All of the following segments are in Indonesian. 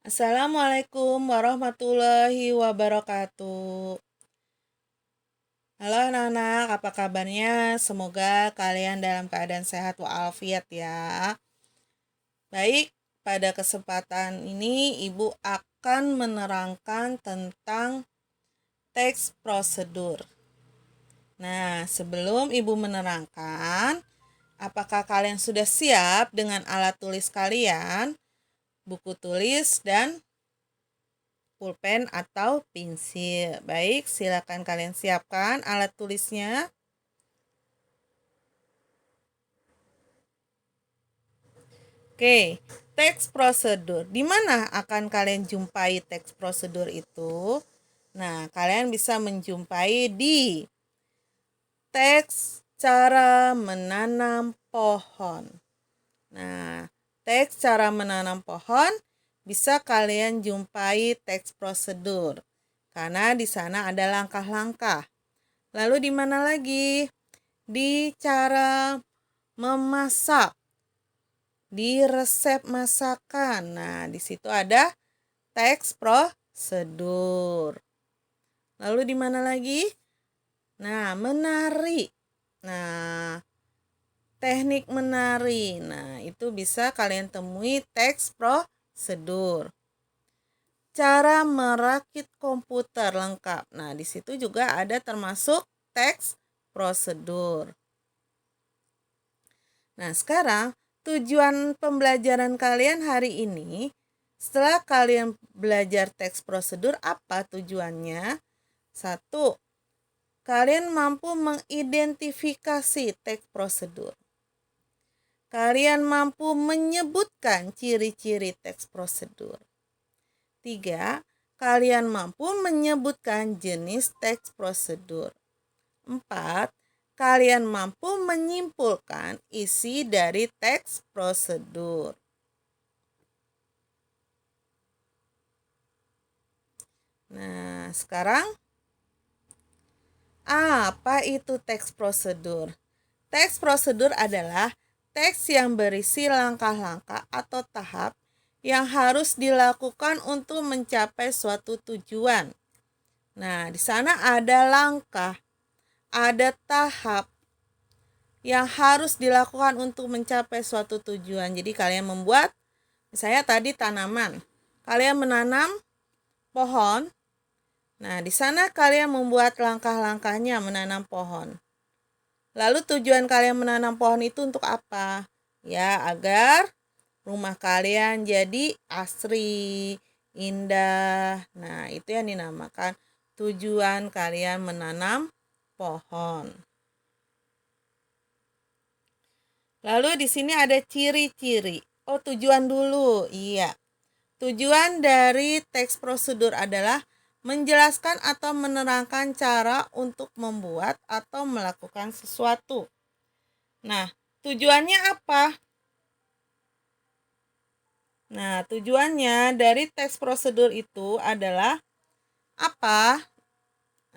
Assalamualaikum warahmatullahi wabarakatuh. Halo anak-anak, apa kabarnya? Semoga kalian dalam keadaan sehat walafiat ya. Baik, pada kesempatan ini Ibu akan menerangkan tentang teks prosedur. Nah, sebelum Ibu menerangkan, apakah kalian sudah siap dengan alat tulis kalian, buku tulis, dan pulpen atau pensil? Baik, silakan kalian siapkan alat tulisnya. Oke, teks prosedur. Di mana akan kalian jumpai teks prosedur itu? Nah, kalian bisa menjumpai di teks cara menanam pohon. Nah, teks cara menanam pohon bisa kalian jumpai teks prosedur karena di sana ada langkah-langkah. Lalu di mana lagi? Di cara memasak, di resep masakan. Nah, di situ ada teks prosedur. Lalu di mana lagi? Nah, menari. Nah, teknik menari. Nah, itu bisa kalian temui teks prosedur. Cara merakit komputer lengkap. Nah, di situ juga ada termasuk teks prosedur. Nah, sekarang tujuan pembelajaran kalian hari ini, setelah kalian belajar teks prosedur, apa tujuannya? 1. Kalian mampu mengidentifikasi teks prosedur. Kalian mampu menyebutkan ciri-ciri teks prosedur. 3. Kalian mampu menyebutkan jenis teks prosedur. 4. Kalian mampu menyimpulkan isi dari teks prosedur. Nah, sekarang apa itu teks prosedur? Teks prosedur adalah teks yang berisi langkah-langkah atau tahap yang harus dilakukan untuk mencapai suatu tujuan. Nah, di sana ada langkah, ada tahap yang harus dilakukan untuk mencapai suatu tujuan. Jadi kalian membuat, misalnya tadi tanaman, kalian menanam pohon. Nah, di sana kalian membuat langkah-langkahnya menanam pohon. Lalu tujuan kalian menanam pohon itu untuk apa? Ya, agar rumah kalian jadi asri, indah. Nah, itu yang dinamakan tujuan kalian menanam pohon. Lalu di sini ada ciri-ciri. Oh, tujuan dulu. Iya. Tujuan dari teks prosedur adalah menjelaskan atau menerangkan cara untuk membuat atau melakukan sesuatu. Nah, tujuannya apa? Nah, tujuannya dari teks prosedur itu adalah apa?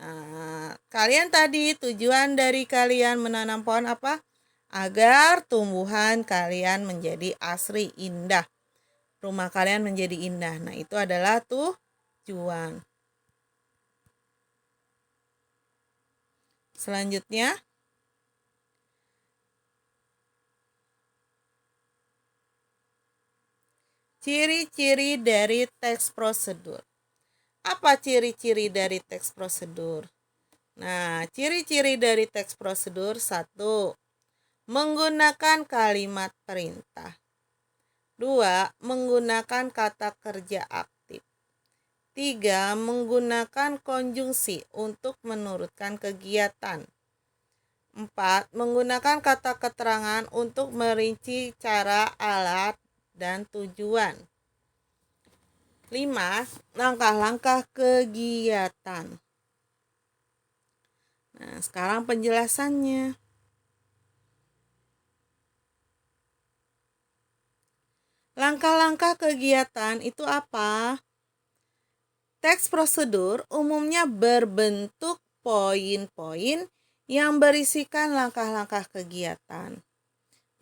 Nah, kalian tadi tujuan dari kalian menanam pohon apa? Agar tumbuhan kalian menjadi asri, indah. Rumah kalian menjadi indah. Nah, itu adalah tujuan. Selanjutnya, ciri-ciri dari teks prosedur. Apa ciri-ciri dari teks prosedur? Nah, ciri-ciri dari teks prosedur: 1. Menggunakan kalimat perintah. 2. Menggunakan kata kerja aktif. 3. Menggunakan konjungsi untuk menurutkan kegiatan. 4. Menggunakan kata keterangan untuk merinci cara, alat, dan tujuan. 5. Langkah-langkah kegiatan. Nah, sekarang penjelasannya. Langkah-langkah kegiatan itu apa? Teks prosedur umumnya berbentuk poin-poin yang berisikan langkah-langkah kegiatan.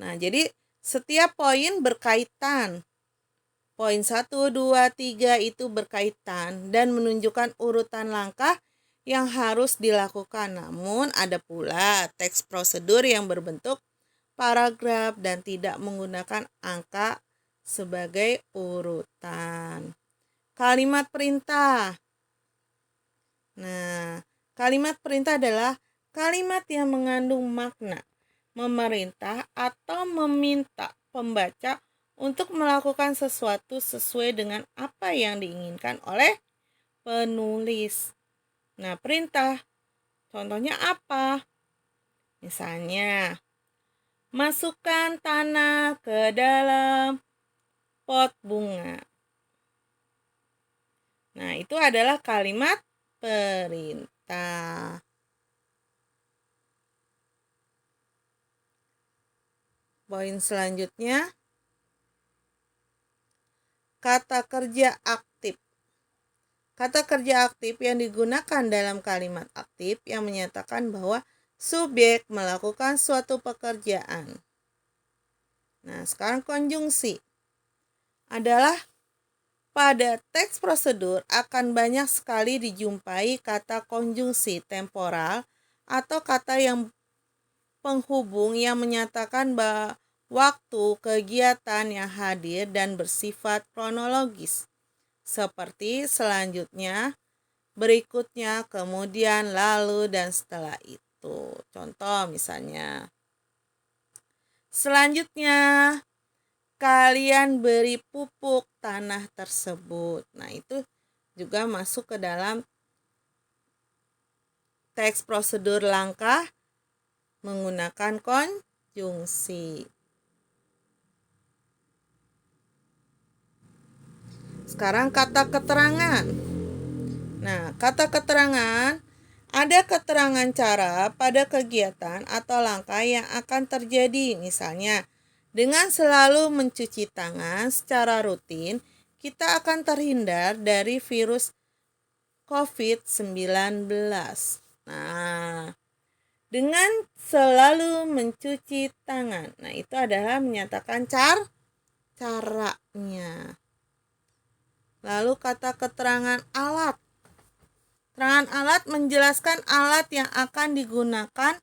Nah, jadi setiap poin berkaitan Poin 1, 2, 3 itu berkaitan dan menunjukkan urutan langkah yang harus dilakukan. Namun ada pula teks prosedur yang berbentuk paragraf dan tidak menggunakan angka sebagai urutan. Kalimat perintah. Nah, kalimat perintah adalah kalimat yang mengandung makna memerintah atau meminta pembaca untuk melakukan sesuatu sesuai dengan apa yang diinginkan oleh penulis. Nah, perintah contohnya apa? Misalnya, masukkan tanah ke dalam pot bunga. Nah, itu adalah kalimat perintah. Poin selanjutnya, kata kerja aktif. Kata kerja aktif yang digunakan dalam kalimat aktif yang menyatakan bahwa subjek melakukan suatu pekerjaan. Nah, sekarang konjungsi adalah pada teks prosedur akan banyak sekali dijumpai kata konjungsi temporal atau kata yang penghubung yang menyatakan bahwa waktu kegiatan yang hadir dan bersifat kronologis. Seperti selanjutnya, berikutnya, kemudian, lalu, dan setelah itu. Contoh misalnya, selanjutnya, kalian beri pupuk tanah tersebut. Nah, itu juga masuk ke dalam teks prosedur langkah menggunakan konjungsi. Sekarang kata keterangan. Nah, kata keterangan ada keterangan cara pada kegiatan atau langkah yang akan terjadi. Misalnya, dengan selalu mencuci tangan secara rutin, kita akan terhindar dari virus COVID-19. Nah, dengan selalu mencuci tangan. Nah, itu adalah menyatakan caranya. Lalu kata keterangan alat. Keterangan alat menjelaskan alat yang akan digunakan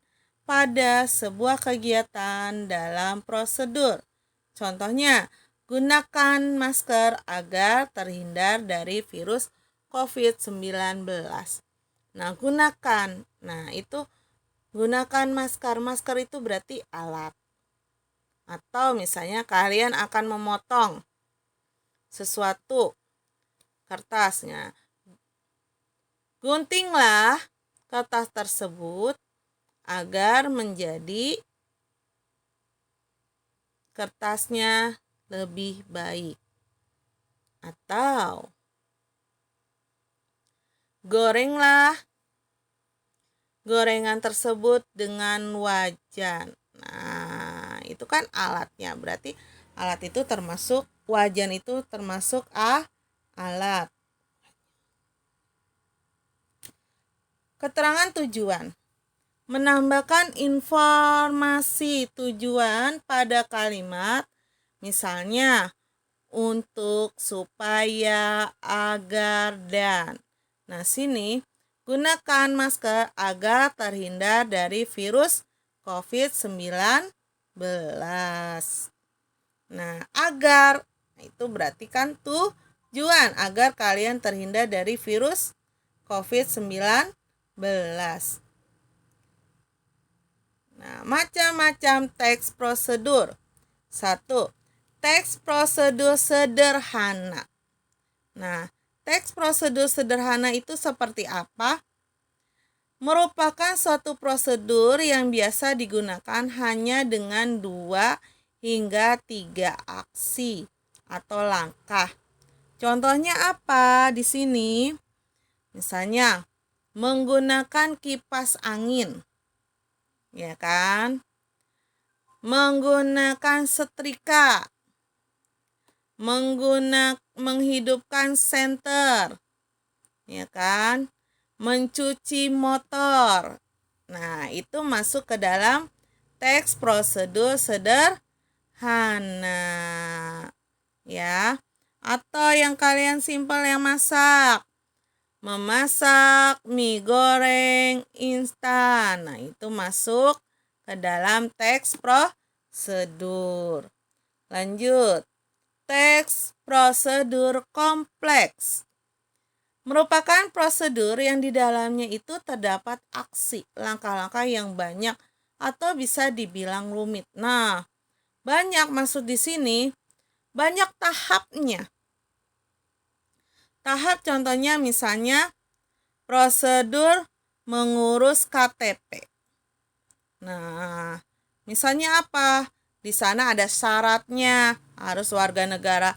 pada sebuah kegiatan dalam prosedur. Contohnya, gunakan masker agar terhindar dari virus COVID-19. Nah, gunakan. Nah, itu gunakan masker. Masker itu berarti alat. Atau misalnya kalian akan memotong sesuatu, kertasnya. Guntinglah kertas tersebut agar menjadi kertasnya lebih baik. Atau gorenglah gorengan tersebut dengan wajan. Nah, itu kan alatnya. Berarti alat itu termasuk, wajan itu termasuk alat. Keterangan tujuan. Menambahkan informasi tujuan pada kalimat, misalnya untuk, supaya, agar, dan. Nah, sini gunakan masker agar terhindar dari virus COVID-19. Nah, agar itu berarti kan tujuan agar kalian terhindar dari virus COVID-19. Nah, macam-macam teks prosedur. 1. Teks prosedur sederhana. Nah, teks prosedur sederhana itu seperti apa? Merupakan suatu prosedur yang biasa digunakan hanya dengan 2 hingga 3 aksi atau langkah. Contohnya apa di sini? Misalnya, menggunakan kipas angin. Ya kan? Menggunakan setrika. Menghidupkan senter. Ya kan? Mencuci motor. Nah, itu masuk ke dalam teks prosedur sederhana. Ya. Atau yang kalian simpel yang masak. Memasak mie goreng instan. Nah, itu masuk ke dalam teks prosedur. Lanjut. Teks prosedur kompleks merupakan prosedur yang di dalamnya itu terdapat aksi, langkah-langkah yang banyak atau bisa dibilang rumit. Nah, banyak maksud di sini, banyak tahapnya. Tahap contohnya misalnya prosedur mengurus KTP. Nah, misalnya apa? Di sana ada syaratnya, harus warga negara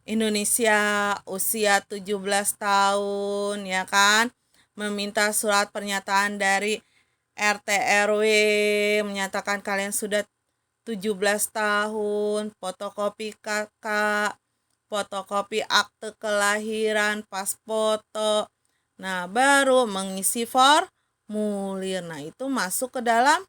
Indonesia usia 17 tahun, ya kan? Meminta surat pernyataan dari RT RW menyatakan kalian sudah 17 tahun, fotokopi kakak, fotokopi akte kelahiran, pas foto. Nah, baru mengisi formulir. Nah, itu masuk ke dalam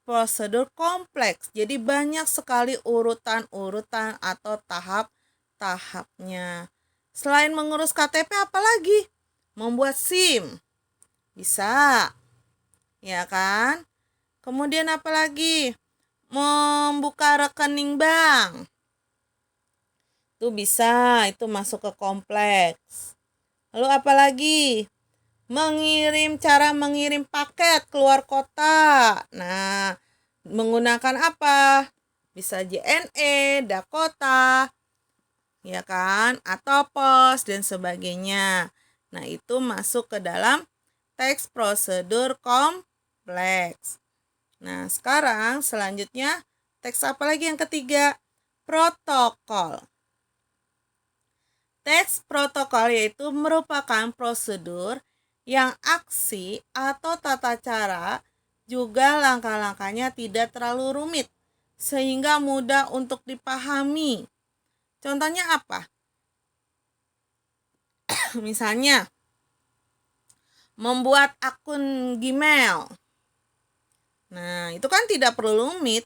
prosedur kompleks. Jadi banyak sekali urutan-urutan atau tahap-tahapnya. Selain mengurus KTP apalagi? Membuat SIM. Bisa. Ya kan? Kemudian apalagi? Membuka rekening bank. Itu bisa, itu masuk ke kompleks. Lalu apalagi? Cara mengirim paket keluar kota. Nah, menggunakan apa? Bisa JNE, Dakota, ya kan? Atau pos dan sebagainya. Nah, itu masuk ke dalam teks prosedur kompleks. Nah, sekarang selanjutnya teks apa lagi yang ketiga? Protokol. Teks protokol yaitu merupakan prosedur yang aksi atau tata cara juga langkah-langkahnya tidak terlalu rumit sehingga mudah untuk dipahami. Contohnya apa? Misalnya membuat akun Gmail. Nah, itu kan tidak perlu rumit.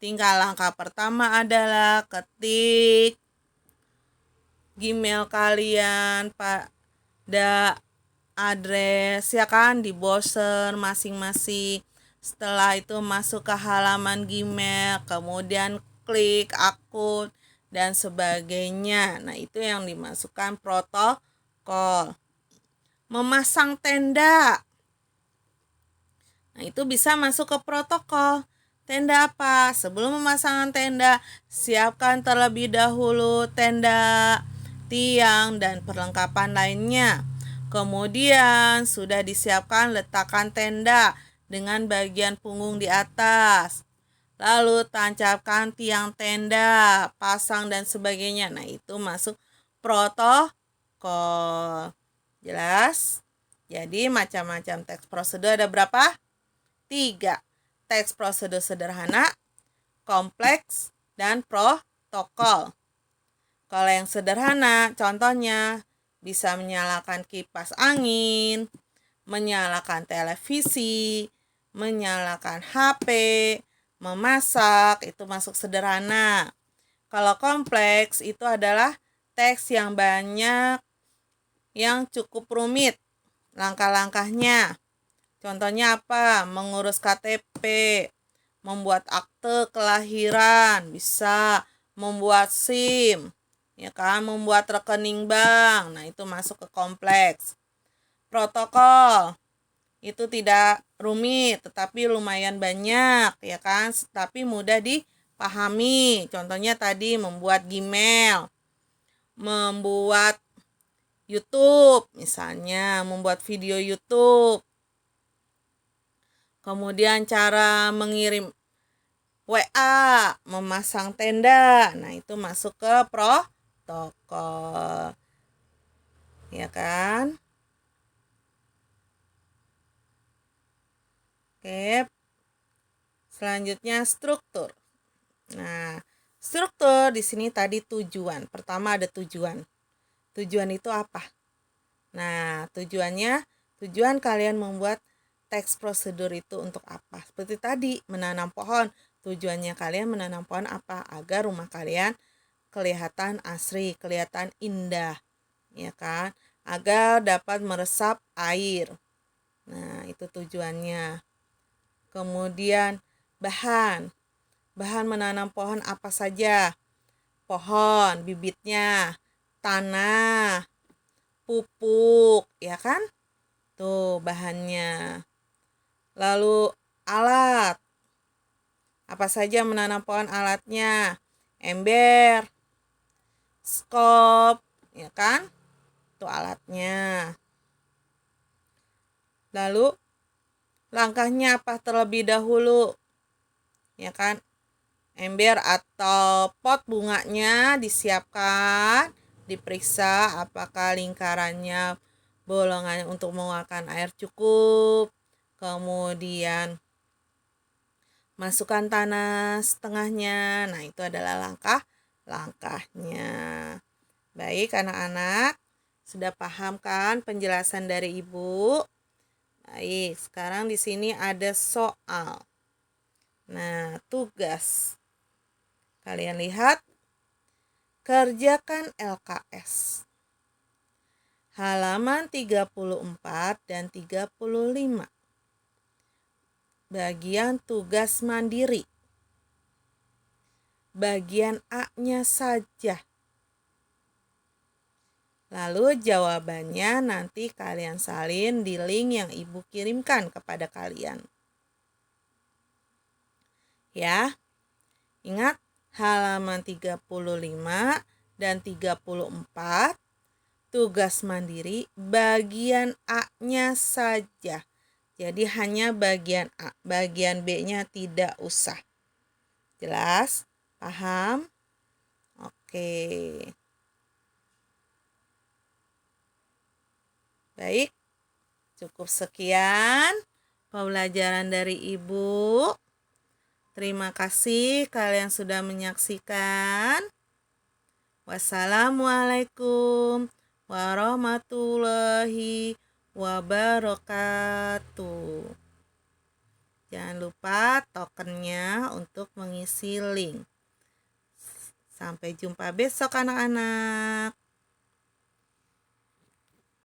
Tinggal langkah pertama adalah ketik Gmail kalian pada address, ya kan, di browser masing-masing. Setelah itu masuk ke halaman Gmail, kemudian klik akun dan sebagainya. Nah, itu yang dimasukkan protokol. Memasang tenda. Nah, itu bisa masuk ke protokol. Tenda apa? Sebelum memasang tenda, siapkan terlebih dahulu tenda, tiang, dan perlengkapan lainnya. Kemudian sudah disiapkan, letakkan tenda dengan bagian punggung di atas. Lalu tancapkan tiang tenda, pasang dan sebagainya. Nah, itu masuk protokol. Jelas? Jadi macam-macam teks prosedur ada berapa? 3. Teks prosedur sederhana, kompleks, dan protokol. Kalau yang sederhana, contohnya bisa menyalakan kipas angin, menyalakan televisi, menyalakan HP, memasak, itu masuk sederhana. Kalau kompleks itu adalah teks yang banyak, yang cukup rumit langkah-langkahnya. Contohnya apa? Mengurus KTP, membuat akte kelahiran, bisa membuat SIM, ya kan, membuat rekening bank. Nah, itu masuk ke kompleks. Protokol itu tidak rumit, tetapi lumayan banyak, ya kan, tapi mudah dipahami. Contohnya tadi membuat Gmail, membuat YouTube, misalnya membuat video YouTube. Kemudian cara mengirim WA, memasang tenda. Nah, itu masuk ke protokol. Ya kan? Oke. Selanjutnya struktur. Nah, struktur di sini tadi tujuan. Pertama ada tujuan. Tujuan itu apa? Nah, tujuan kalian membuat teks prosedur itu untuk apa? Seperti tadi, menanam pohon. Tujuannya kalian menanam pohon apa? Agar rumah kalian kelihatan asri, kelihatan indah, ya kan? Agar dapat meresap air. Nah, itu tujuannya. Kemudian bahan menanam pohon apa saja? Pohon, bibitnya, tanah, pupuk, ya kan? Tuh bahannya. Lalu alat. Apa saja menanam pohon alatnya? Ember, skop, ya kan? Itu alatnya. Lalu langkahnya apa terlebih dahulu? Ya kan? Ember atau pot bunganya disiapkan, diperiksa apakah lingkarannya, bolongannya untuk mengeluarkan air cukup. Kemudian masukkan tanah setengahnya. Nah, itu adalah langkahnya. Baik, anak-anak, sudah paham kan penjelasan dari Ibu? Baik, sekarang di sini ada soal. Nah, tugas. Kalian lihat, kerjakan LKS. Halaman 34 dan 35. Bagian tugas mandiri. Bagian A-nya saja. Lalu jawabannya nanti kalian salin di link yang Ibu kirimkan kepada kalian. Ya, ingat halaman 35 dan 34, tugas mandiri bagian A-nya saja. Jadi hanya bagian A, bagian B-nya tidak usah. Jelas? Paham? Oke. Baik, cukup sekian pembelajaran dari Ibu. Terima kasih kalian sudah menyaksikan. Wassalamualaikum warahmatullahi wabarakatuh. Jangan lupa tokennya untuk mengisi link. Sampai jumpa besok anak-anak.